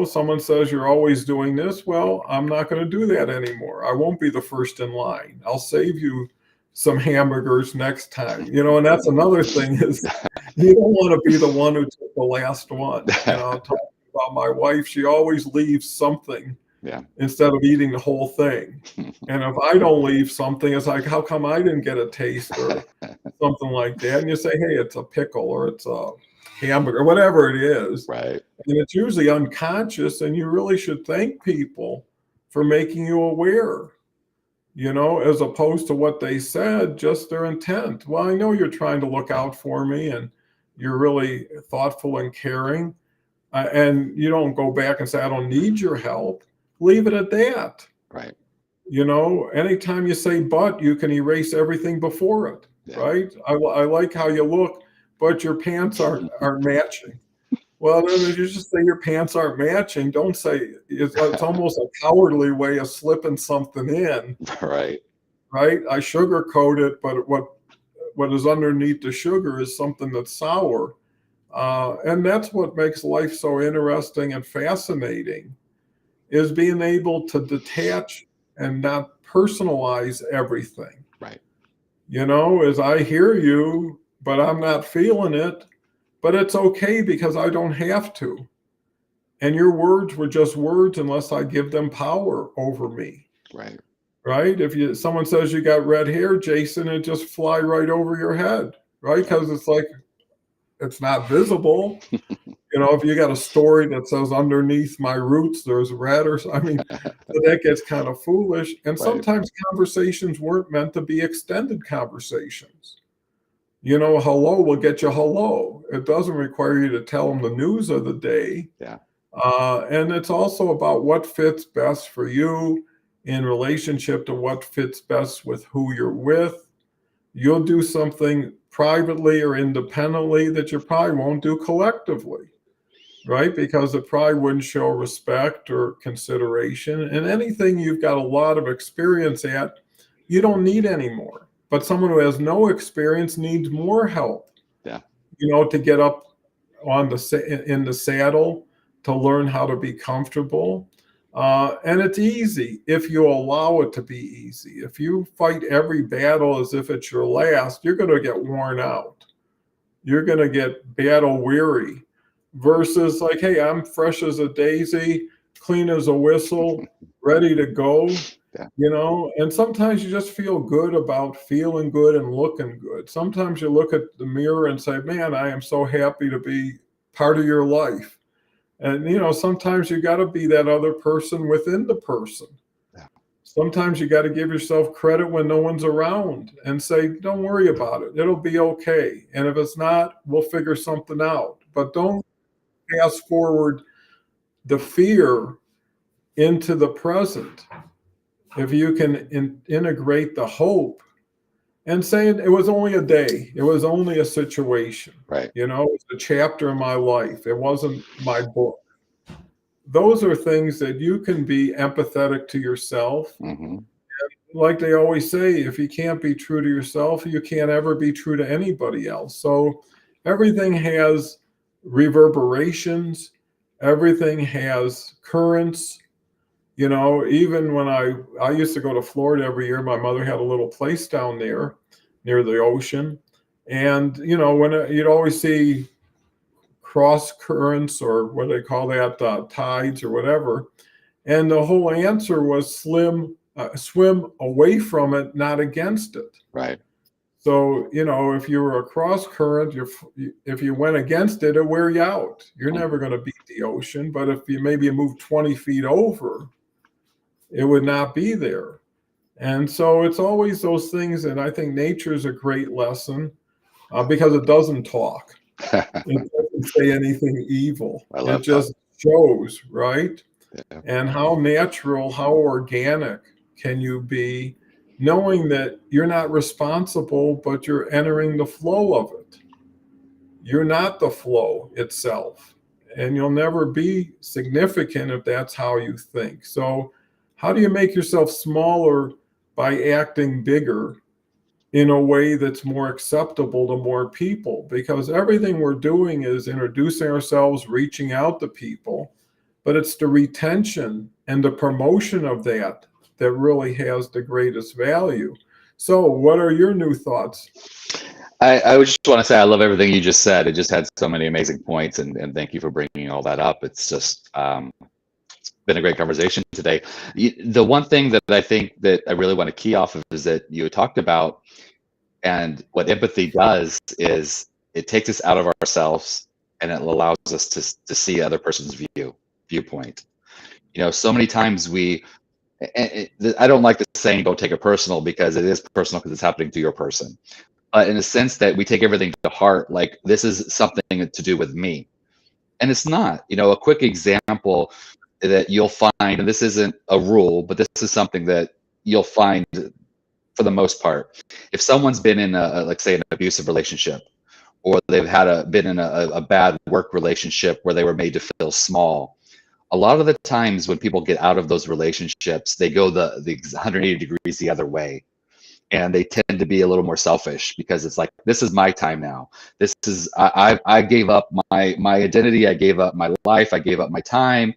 Someone says you're always doing this. Well, I'm not going to do that anymore. I won't be the first in line. I'll save you some hamburgers next time. And that's another thing is you don't want to be the one who took the last one. Talking about my wife, she always leaves something instead of eating the whole thing. And if I don't leave something, it's like, how come I didn't get a taste or something like that? And you say, hey, it's a pickle or it's a hamburger, whatever it is. Right. And it's usually unconscious, and you really should thank people for making you aware, as opposed to what they said, just their intent. Well, I know you're trying to look out for me and you're really thoughtful and caring. And you don't go back and say, I don't need your help. Leave it at that. Right. Anytime you say but, you can erase everything before it. Yeah. Right. I like how you look, but your pants aren't matching. Well, then if you just say your pants aren't matching, don't say it's almost a cowardly way of slipping something in. Right. Right. I sugarcoat it, but what is underneath the sugar is something that's sour. And that's what makes life so interesting and fascinating, is being able to detach and not personalize everything. Right. As I hear you, but I'm not feeling it, but it's okay because I don't have to. And your words were just words unless I give them power over me. Right. Right. If someone says you got red hair, Jason, it just fly right over your head. Right. Because it's like, it's not visible. If you got a story that says underneath my roots, there's red that gets kind of foolish. And sometimes conversations weren't meant to be extended conversations. Hello will get you hello. It doesn't require you to tell them the news of the day. Yeah. And it's also about what fits best for you in relationship to what fits best with who you're with. you'll do something privately or independently that you probably won't do collectively, right? Because it probably wouldn't show respect or consideration. And anything you've got a lot of experience at, you don't need anymore. But someone who has no experience needs more help, Yeah. to get up on in the saddle, to learn how to be comfortable. And it's easy if you allow it to be easy. If you fight every battle as if it's your last, you're going to get worn out. You're going to get battle weary versus like, hey, I'm fresh as a daisy, clean as a whistle, ready to go. Yeah. And sometimes you just feel good about feeling good and looking good. Sometimes you look at the mirror and say, man, I am so happy to be part of your life. And, sometimes you got to be that other person within the person. Yeah. Sometimes you got to give yourself credit when no one's around and say, don't worry about it. It'll be okay. And if it's not, we'll figure something out. But don't pass forward the fear into the present. If you can integrate the hope and say it was only a day, it was only a situation, Right. it was a chapter in my life, it wasn't my book. Those are things that you can be empathetic to yourself. Mm-hmm. Like they always say, if you can't be true to yourself, you can't ever be true to anybody else. So everything has reverberations, everything has currents. Even when I used to go to Florida every year, my mother had a little place down there near the ocean. And, when you'd always see cross currents, or what do they call that, tides or whatever. And the whole answer was swim away from it, not against it. Right. So, if you were a cross current, if you went against it, it'll wear you out. You're never going to beat the ocean. But if you move 20 feet over, it would not be there. And so it's always those things. And I think nature is a great lesson because it doesn't talk. It doesn't say anything evil. It just shows, right? Yeah. And how natural, how organic can you be, knowing that you're not responsible, but you're entering the flow of it. You're not the flow itself. And you'll never be significant if that's how you think. So how do you make yourself smaller by acting bigger in a way that's more acceptable to more people? Because everything we're doing is introducing ourselves, reaching out to people, but it's the retention and the promotion of that really has the greatest value. So what are your new thoughts? I would just want to say I love everything you just said. It just had so many amazing points, and thank you for bringing all that up. It's just it's been a great conversation today. The one thing that I think that I really want to key off of is that you talked about, and what empathy does is it takes us out of ourselves and it allows us to see other person's viewpoint. So many times I don't like the saying don't take it personal, because it is personal because it's happening to your person. But in a sense that we take everything to heart, like this is something to do with me. And it's not. A quick example that you'll find, and this isn't a rule, but this is something that you'll find for the most part. If someone's been in like say an abusive relationship, or they've been in a bad work relationship where they were made to feel small, a lot of the times when people get out of those relationships, they go the 180 degrees the other way. And they tend to be a little more selfish, because it's like, this is my time now. This is, I gave up my identity. I gave up my life. I gave up my time,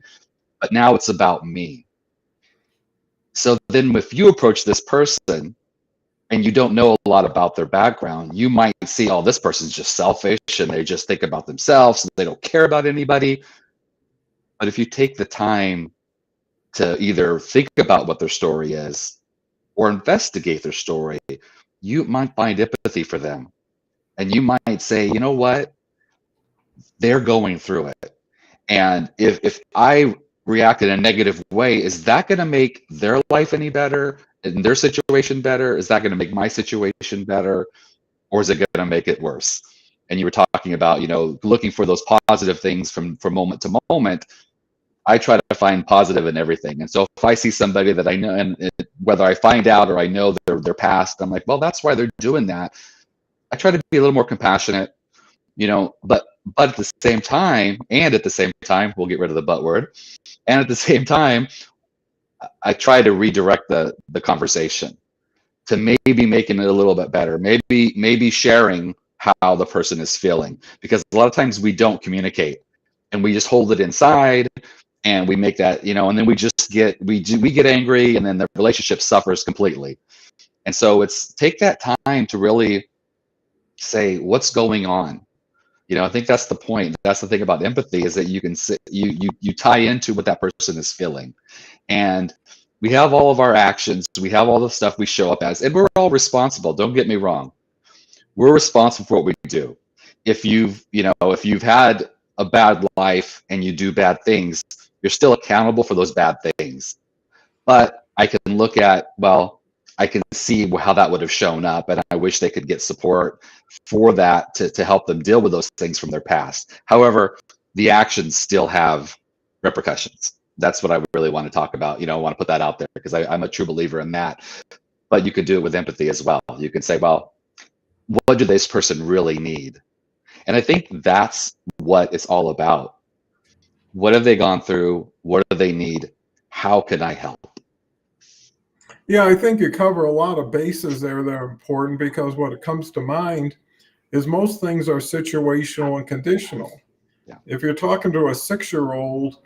but now it's about me. So then if you approach this person and you don't know a lot about their background, you might see, oh, this person's just selfish and they just think about themselves and they don't care about anybody. But if you take the time to either think about what their story is or investigate their story, you might find empathy for them. And you might say, you know what? They're going through it. And if I react in a negative way, is that going to make their life any better and their situation better? Is that going to make my situation better? Or is it going to make it worse? And you were talking about, looking for those positive things from moment to moment. I try to find positive in everything. And so if I see somebody that I know, and whether I find out or I know their past, I'm like, well, that's why they're doing that. I try to be a little more compassionate, but at the same time, we'll get rid of the but word. And at the same time, I try to redirect the conversation to maybe making it a little bit better, maybe sharing how the person is feeling, because a lot of times we don't communicate and we just hold it inside, and we make that, and then we get angry, and then the relationship suffers completely. And so it's take that time to really say what's going on. I think that's the point. That's the thing about empathy, is that you can you tie into what that person is feeling. And we have all of our actions, we have all the stuff we show up as, and we're all responsible. Don't get me wrong. We're responsible for what we do. If you've had a bad life and you do bad things, you're still accountable for those bad things. But I can look at, well, I can see how that would have shown up, and I wish they could get support for that to help them deal with those things from their past. However, the actions still have repercussions. That's what I really want to talk about. I want to put that out there, because I'm a true believer in that. But you could do it with empathy as well. You can say, well, what do this person really need? And I think that's what it's all about. What have they gone through? What do they need? How can I help? Yeah, I think you cover a lot of bases there that are important, because what it comes to mind is most things are situational and conditional. Yeah. If you're talking to a 6-year-old,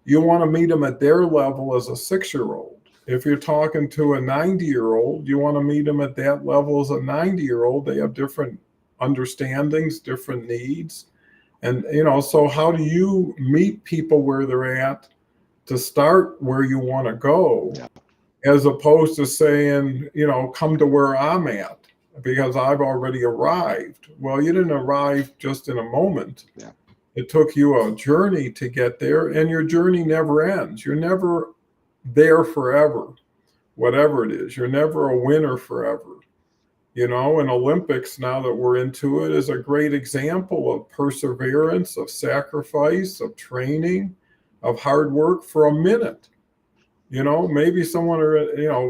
you want to meet them at their level as a 6-year-old. If you're talking to a 90-year-old, you want to meet them at that level as a 90-year-old. They have different understandings, different needs. And, so how do you meet people where they're at to start where you want to go, as opposed to saying, come to where I'm at because I've already arrived? Well, you didn't arrive just in a moment. Yeah. It took you a journey to get there, and your journey never ends. You're never there forever, whatever it is. You're never a winner forever. And Olympics, now that we're into it, is a great example of perseverance, of sacrifice, of training, of hard work for a minute. Maybe someone,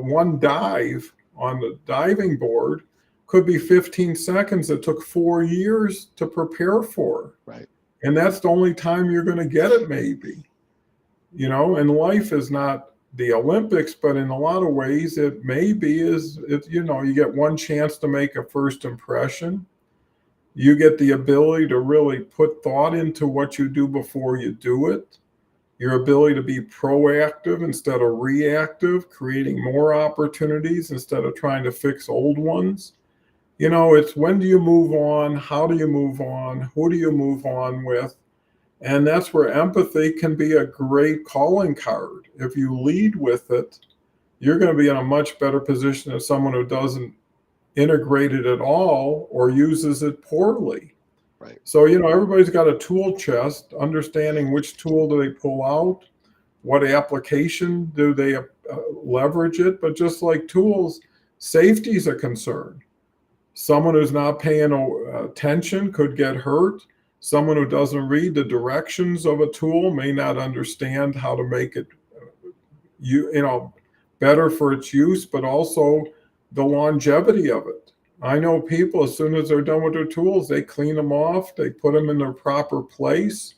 one dive on the diving board could be 15 seconds that took 4 years to prepare for. Right. And that's the only time you're going to get it, maybe. And life is not the Olympics, but in a lot of ways it maybe you get one chance to make a first impression. You get the ability to really put thought into what you do before you do it. Your ability to be proactive instead of reactive, creating more opportunities instead of trying to fix old ones. It's when do you move on? How do you move on? Who do you move on with? And that's where empathy can be a great calling card. If you lead with it, you're going to be in a much better position than someone who doesn't integrate it at all or uses it poorly. Right. So, everybody's got a tool chest, understanding which tool do they pull out, what application do they leverage it. But just like tools, safety is a concern. Someone who's not paying attention could get hurt. Someone who doesn't read the directions of a tool may not understand how to make it, better for its use, but also the longevity of it. I know people, as soon as they're done with their tools, they clean them off, they put them in their proper place,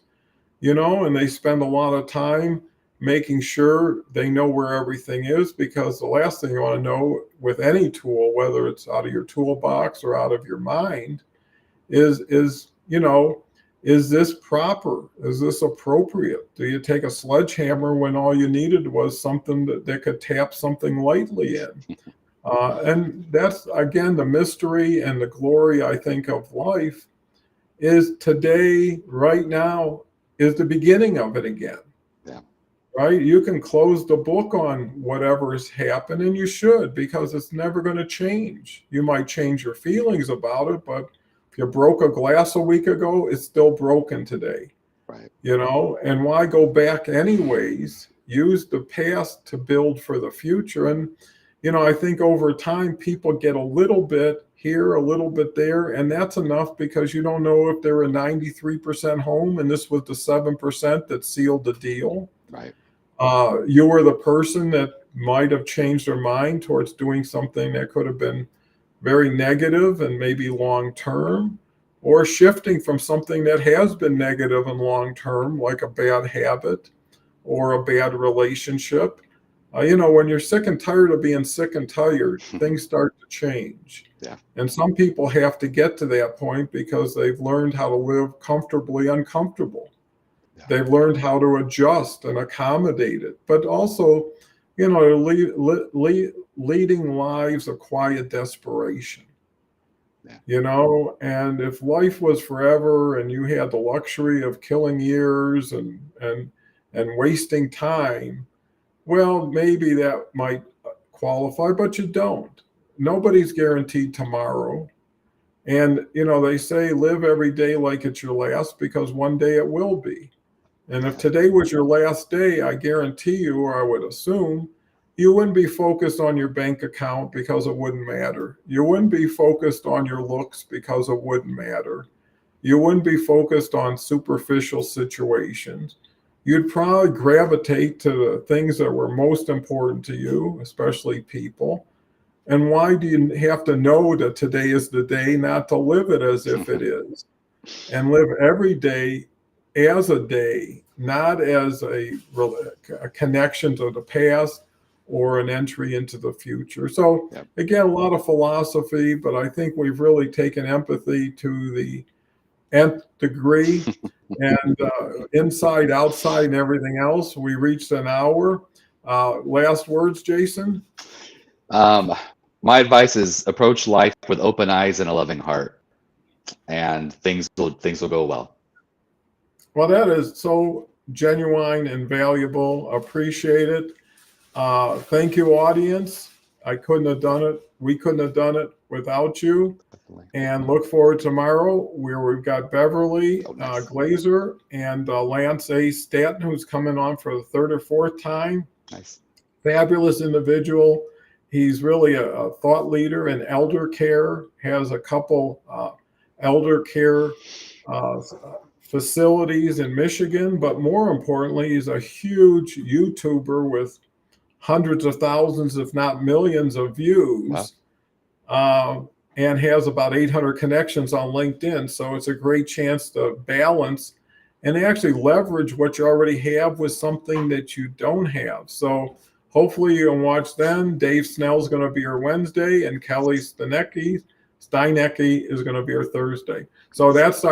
and they spend a lot of time making sure they know where everything is, because the last thing you want to know with any tool, whether it's out of your toolbox or out of your mind, is this proper? Is this appropriate? Do you take a sledgehammer when all you needed was something that could tap something lightly in? And that's, again, the mystery and the glory, I think, of life is today, right now, is the beginning of it again. Yeah. Right? You can close the book on whatever has happened, and you should, because it's never going to change. You might change your feelings about it, but if you broke a glass a week ago, it's still broken today. Right. And why go back anyways? Use the past to build for the future. And I think over time, people get a little bit here, a little bit there, and that's enough, because you don't know if they're a 93% home and this was the 7% that sealed the deal. Right. You were the person that might have changed their mind towards doing something that could have been very negative and maybe long term, or shifting from something that has been negative and long term, like a bad habit or a bad relationship. When you're sick and tired of being sick and tired, things start to change. Yeah. And some people have to get to that point because they've learned how to live comfortably uncomfortable. Yeah. They've learned how to adjust and accommodate it, but also, leading lives of quiet desperation. Yeah. And if life was forever and you had the luxury of killing years and wasting time, well, maybe that might qualify, but you don't. Nobody's guaranteed tomorrow. And, they say live every day like it's your last, because one day it will be. And if today was your last day, I guarantee you, or I would assume, you wouldn't be focused on your bank account because it wouldn't matter. You wouldn't be focused on your looks because it wouldn't matter. You wouldn't be focused on superficial situations. You'd probably gravitate to the things that were most important to you, especially people. And why do you have to know that today is the day not to live it as if it is? And live every day as a day, not as a connection to the past or an entry into the future. So, Yep. Again, a lot of philosophy, but I think we've really taken empathy to the nth degree. And inside, outside, and everything else, we reached an hour. Last words, Jason? My advice is approach life with open eyes and a loving heart, and things will go well. Well, that is so genuine and valuable. Appreciate it. Thank you, audience. I couldn't have done it. We couldn't have done it without you. Definitely. And look forward tomorrow, where we've got Beverly Nice. Glazer and Lance A. Stanton, who's coming on for the third or fourth time. Nice. Fabulous individual. He's really a thought leader in elder care, has a couple elder care facilities in Michigan, but more importantly, he's a huge YouTuber with hundreds of thousands, if not millions of views. Wow. And has about 800 connections on LinkedIn. So it's a great chance to balance and actually leverage what you already have with something that you don't have. So hopefully you can watch them. Dave Snell's going to be here Wednesday, and Kelly Steinecke is going to be here Thursday. So that's our